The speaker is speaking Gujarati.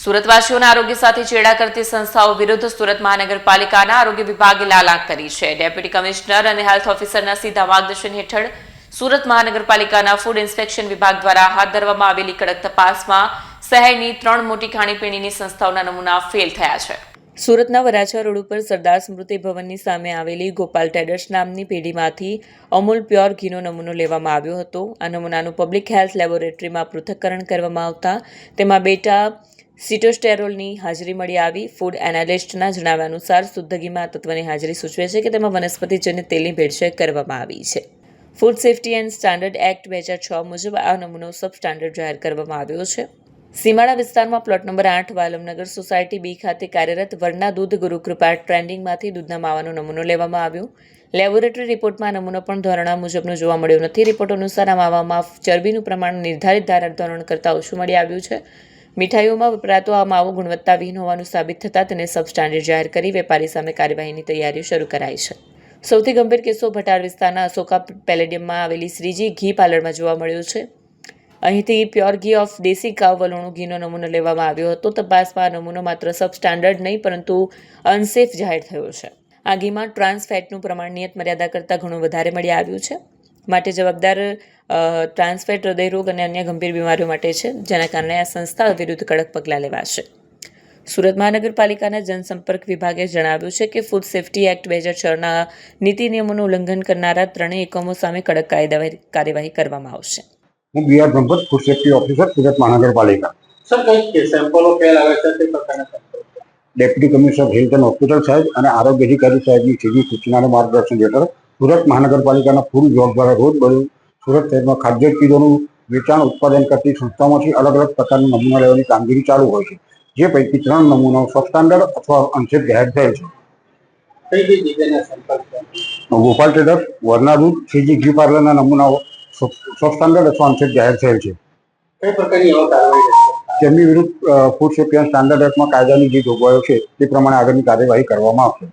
સુરતવાસીઓના આરોગ્ય સાથે ચેડા કરતી સંસ્થાઓ વિરુદ્ધ સુરત મહાનગરપાલિકાના આરોગ્ય વિભાગે લાલાક કરી છે। ડેપ્યુટી કમિશનર અને હેલ્થ ઓફિસરના સીધા માર્ગદર્શન હેઠળ સુરત મહાનગરપાલિકાના ફૂડ ઇન્સ્પેક્શન વિભાગ દ્વારા હાથ ધરવામાં આવેલી કડક તપાસમાં શહેરની 3 મોટી ખાણીપીણીની સંસ્થાઓના નમૂના ફેલ થયા છે। સુરતના વરાછા રોડ ઉપર સરદાર સ્મૃતિ ભવનની સામે આવેલી ગોપાલ ટ્રેડર્સ નામની પેઢીમાંથી અમૂલ પ્યોર ઘીનો નમૂનો લેવામાં આવ્યો હતો। આ નમૂનાનું પબ્લિક હેલ્થ લેબોરેટરીમાં પૃથ્થકરણ કરવામાં આવતા તેમાં બેટા સિટોસ્ટેરોલની હાજરી મળી આવી। ફૂડ એનાલિસ્ટના જણાવ્યા અનુસાર શુદ્ધ ઘીમાં આ તત્વની હાજરી સૂચવે છે કે તેમાં વનસ્પતિજન્ય તેલની ભેળસેળ કરવામાં આવી છે। Food safety and standard act 2006 મુજબ આ નમૂનો સબ સ્ટાન્ડર્ડ જાહેર કરવામાં આવ્યો છે। સીમાડા વિસ્તારમાં પ્લોટ નંબર 8 વાલમનગર સોસાયટી બી ખાતે કાર્યરત વરના દૂધ ગુરુકૃપા ટ્રેન્ડિંગમાંથી દૂધના માવાનો નમૂનો લેવામાં આવ્યો। લેબોરેટરી રિપોર્ટમાં નમૂનો પણ ધોરણા મુજબનો જોવા મળ્યો નથી। રિપોર્ટ અનુસાર આ માવામાં ચરબીનું પ્રમાણ નિર્ધારિત ધોરણ કરતાં ઓછું મળી આવ્યું છે। મીઠાઈઓમાં વપરાતો આ માવો ગુણવત્તાવિહીન હોવાનું સાબિત થતાં તેને સબસ્ટાન્ડર્ડ જાહેર કરી વેપારી સામે કાર્યવાહીની તૈયારીઓ શરૂ કરાઈ છે। સૌથી ગંભીર કિસ્સો ભટાર વિસ્તારના અશોકા પેલેડિયમમાં આવેલી શ્રીજી ઘી પાર્લરમાં જોવા મળ્યો છે। અહીંથી પ્યોર ઘી ઓફ દેશી કાવ વલોણું ઘીનો નમૂનો લેવામાં આવ્યો હતો। તપાસમાં આ નમૂનો માત્ર સબસ્ટાન્ડર્ડ નહીં પરંતુ અનસેફ જાહેર થયો છે। આ ઘીમાં ટ્રાન્સ ફેટનું પ્રમાણ નિયત મર્યાદા કરતાં ઘણું વધારે મળી આવ્યું છે, માટે જવાબદાર ટ્રાન્સફેટ હૃદયરોગ અને અન્ય ગંભીર બીમારીઓ માટે છે, જેના કારણે આ સંસ્થા વિરુદ્ધ કડક પગલાં લેવાશે। સુરત મહાનગરપાલિકાના જનસંપર્ક વિભાગે જણાવ્યું છે કે ફૂડ સેફ્ટી એક્ટ 2006ના નીતિ નિયમોનું ઉલ્લંઘન કરનારા 3 એકમો સામે કડક કાર્યવાહી કરવામાં આવશે। હું BR Brahmbhatt, food safety officer, Surat મહાનગરપાલિકા। સર, કઈ સેમ્પલો ફેલ આવે છે તે પ્રકારના sample deputy commissioner health and hospital સાહેબ અને આરોગ્ય અધિકારી સાહેબની સીધી સૂચનાના માર્ગદર્શન હેઠળ સુરત મહાનગરપાલિકાના ફૂડ વિભાગ દ્વારા રોજ બરોજ સુરત શહેરમાં ખાદ્ય ચીજોનું વેચાણ ઉત્પાદન કરતી સંસ્થાઓમાંથી અલગ અલગ પ્રકારના નમૂના લેવાની કામગીરી ચાલુ હોય છે, જે પૈકી 3 નમૂનાઓ સબસ્ટાન્ડર્ડ અથવા અનસેફ જાહેર થયેલ છે। કઈ જગ્યાના સેમ્પલ છે? ગોપાલ ટ્રેડર્સ, વરના દૂધ, શ્રીજી ઘી પાર્લરના નમૂનાઓ સબસ્ટાન્ડર્ડ અથવા અનસેફ જાહેર થયેલ છે। કઈ પ્રકારની કાર્યવાહી રહેશે? તેમની વિરુદ્ધ ફૂડ સેફ્ટી એન્ડ સ્ટાન્ડર્ડ એક્ટમાં કાયદાની જે જોગવાઈઓ છે તે પ્રમાણે આગળની કાર્યવાહી કરવામાં આવશે।